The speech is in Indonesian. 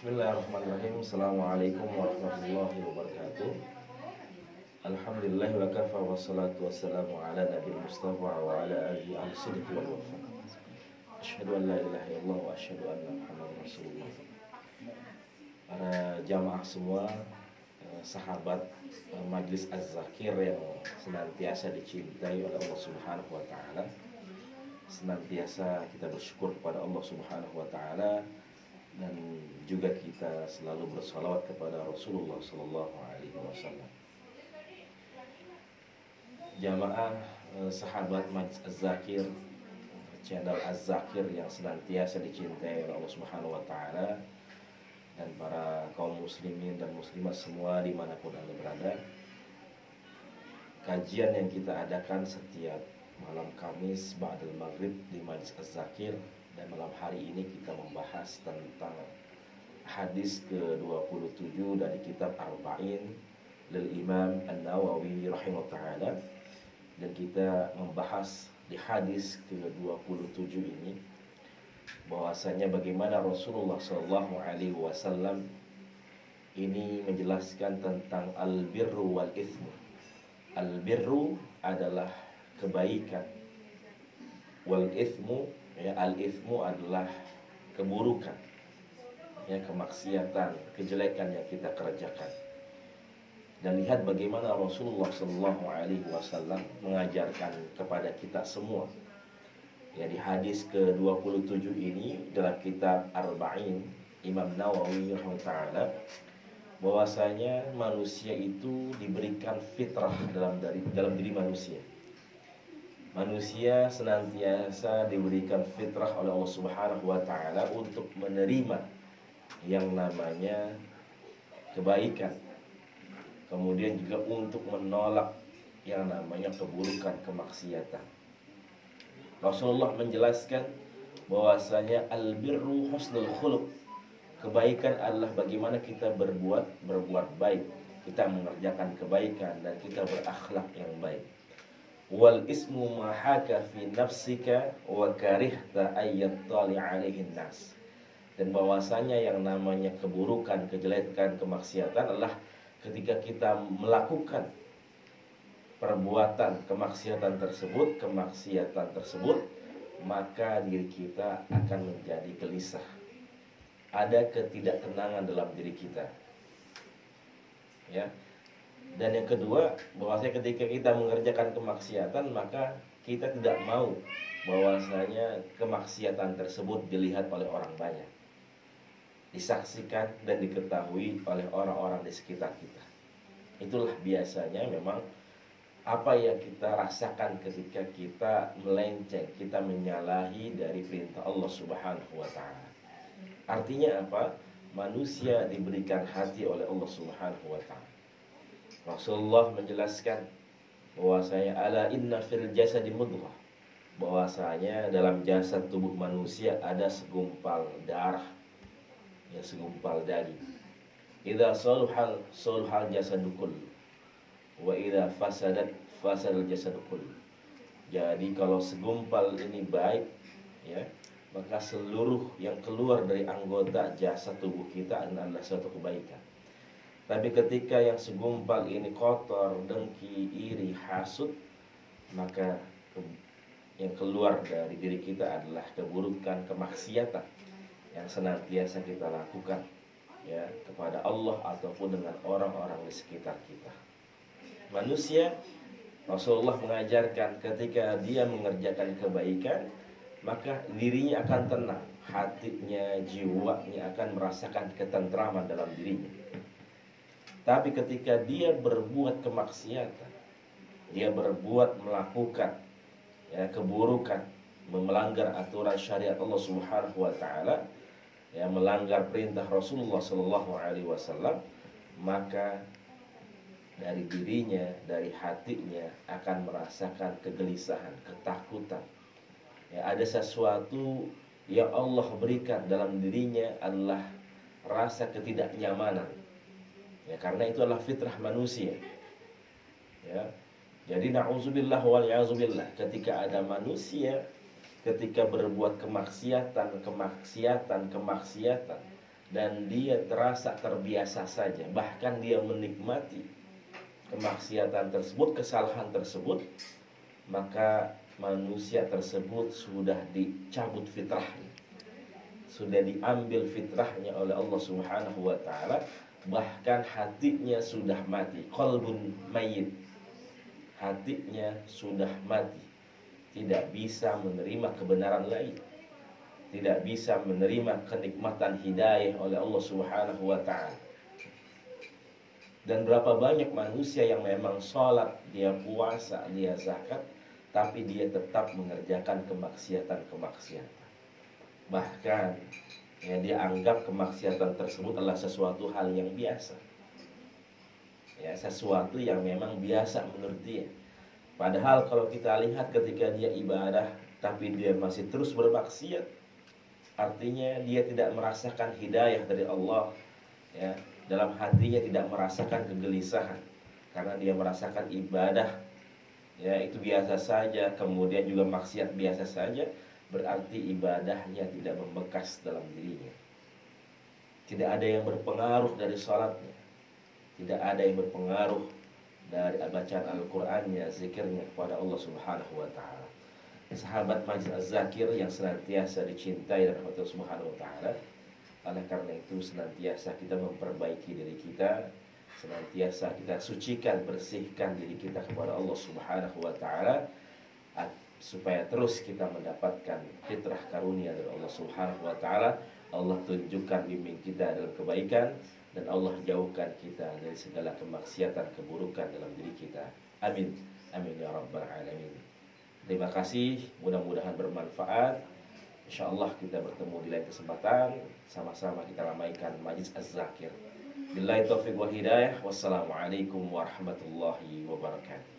Bismillahirrahmanirrahim. Assalamualaikum warahmatullahi wabarakatuh. Alhamdulillah wa kafa wa salatu wassalamu ala nabi mustafa wa ala alihi al-sidqi wal wafa. Asyhadu an la ilaha illallah wa asyhadu anna muhammadar rasulullah. Para jamaah semua, sahabat Majlis Az-Zakir yang senantiasa dicintai oleh Allah Subhanahu wa taala. Senantiasa kita bersyukur kepada Allah Subhanahu wa taala dan juga kita selalu bersalawat kepada Rasulullah sallallahu alaihi wasallam. Jamaah sahabat Majlis Az-Zakir, channel Az-Zakir yang senantiasa dicintai oleh Allah Subhanahu wa taala, dan para kaum muslimin dan muslimat semua dimanapun Anda berada. Kajian yang kita adakan setiap malam Kamis ba'dal maghrib di Majlis Az-Zakir, dan malam hari ini kita membahas tentang hadis ke-27 dari kitab Arba'in lil Imam An-Nawawi rahimahullah ta'ala. Dan kita membahas di hadis ke-27 ini bahwasanya bagaimana Rasulullah sallallahu alaihi wasallam ini menjelaskan tentang al-birru wal ithmu. Al-birru adalah kebaikan, wal ithmu, ya, al-ithmu adalah keburukan, ya, kemaksiatan, kejelekan yang kita kerjakan. Dan lihat bagaimana Rasulullah sallallahu alaihi wasallam mengajarkan kepada kita semua. Ya, di hadis ke-27 ini dalam kitab Arba'in Imam Nawawi rahimahullah, bahwasanya manusia itu diberikan fitrah dalam diri manusia. Manusia senantiasa diberikan fitrah oleh Allah Subhanahu wa taala untuk menerima yang namanya kebaikan, kemudian juga untuk menolak yang namanya keburukan, kemaksiatan. Rasulullah menjelaskan bahwasanya al-birru husnul khuluq. Kebaikan adalah bagaimana kita berbuat baik, kita mengerjakan kebaikan dan kita berakhlak yang baik. Wal ismu ma haka fi nafsika wa karihta ayyattali alaihin nas. Dan bahwasanya yang namanya keburukan, kejelekan, kemaksiatan adalah ketika kita melakukan perbuatan kemaksiatan tersebut, maka diri kita akan menjadi gelisah. Ada ketidaktenangan dalam diri kita. Ya. Dan yang kedua, bahwasanya ketika kita mengerjakan kemaksiatan, maka kita tidak mau bahwasanya kemaksiatan tersebut dilihat oleh orang banyak, disaksikan dan diketahui oleh orang-orang di sekitar kita. Itulah biasanya memang apa yang kita rasakan ketika kita melenceng, kita menyalahi dari perintah Allah Subhanahu wa taala. Artinya apa? Manusia diberikan hati oleh Allah Subhanahu wa taala. Rasulullah menjelaskan bahwasanya ala inna fil jasadi mudghah, bahwasanya dalam jasad tubuh manusia ada segumpal darah, ya, segumpal daging. Idza saluhal jasadu kullu wa idza fasadal jasadu kullu. Jadi kalau segumpal ini baik, ya, maka seluruh yang keluar dari anggota jasad tubuh kita adalah suatu kebaikan. Tapi ketika yang segumpal ini kotor, dengki, iri, hasud, maka yang keluar dari diri kita adalah keburukan, kemaksiatan yang senantiasa kita lakukan, ya, kepada Allah ataupun dengan orang-orang di sekitar kita. Manusia, Rasulullah mengajarkan ketika dia mengerjakan kebaikan, maka dirinya akan tenang, hatinya, jiwanya akan merasakan ketentraman dalam dirinya. Tapi ketika dia berbuat kemaksiatan, dia melakukan, ya, keburukan, melanggar aturan syariat Allah Subhanahu wa taala, ya, melanggar perintah Rasulullah sallallahu alaihi wasallam, maka dari dirinya, dari hatinya akan merasakan kegelisahan, ketakutan. Ya, ada sesuatu yang Allah berikan dalam dirinya adalah rasa ketidaknyamanan. Ya, karena itu adalah fitrah manusia. Ya. Jadi na'udzubillah wal ya'udzubillah, ketika ada manusia ketika berbuat kemaksiatan, dan dia terasa terbiasa saja, bahkan dia menikmati kemaksiatan tersebut, kesalahan tersebut, maka manusia tersebut sudah dicabut fitrahnya, sudah diambil fitrahnya oleh Allah Subhanahu wa taala, bahkan hatinya sudah mati, qalbun mayyit, hatinya sudah mati, tidak bisa menerima kebenaran lain, tidak bisa menerima kenikmatan hidayah oleh Allah Subhanahu wa taala. Dan berapa banyak manusia yang memang sholat, dia puasa, dia zakat, tapi dia tetap mengerjakan kemaksiatan-kemaksiatan. Bahkan ya, dia anggap kemaksiatan tersebut adalah sesuatu hal yang biasa, ya, sesuatu yang memang biasa menurut dia. Padahal kalau kita lihat ketika dia ibadah tapi dia masih terus bermaksiat, artinya dia tidak merasakan hidayah dari Allah, ya. Dalam hatinya tidak merasakan kegelisahan, karena dia merasakan ibadah, ya, itu biasa saja, kemudian juga maksiat biasa saja, berarti ibadahnya tidak membekas dalam dirinya. Tidak ada yang berpengaruh dari sholatnya, tidak ada yang berpengaruh dari bacaan Al-Qur'annya, zikirnya kepada Allah Subhanahu wa taala. Sahabat Majlis Az-Zakir yang senantiasa dicintai dan Allah Subhanahu wa taala, oleh karena itu senantiasa kita memperbaiki diri kita, senantiasa kita sucikan, bersihkan diri kita kepada Allah Subhanahu wa taala, supaya terus kita mendapatkan fitrah karunia dari Allah Subhanahu wa taala. Allah tunjukkan, bimbing kita dalam kebaikan, dan Allah jauhkan kita dari segala kemaksiatan, keburukan dalam diri kita. Amin. Amin ya rabbal alamin. Terima kasih, mudah-mudahan bermanfaat. InsyaAllah kita bertemu di lain kesempatan, sama-sama kita ramaikan Majlis Az-Zakir. Billahi taufiq wal hidayah. Wassalamualaikum warahmatullahi wabarakatuh.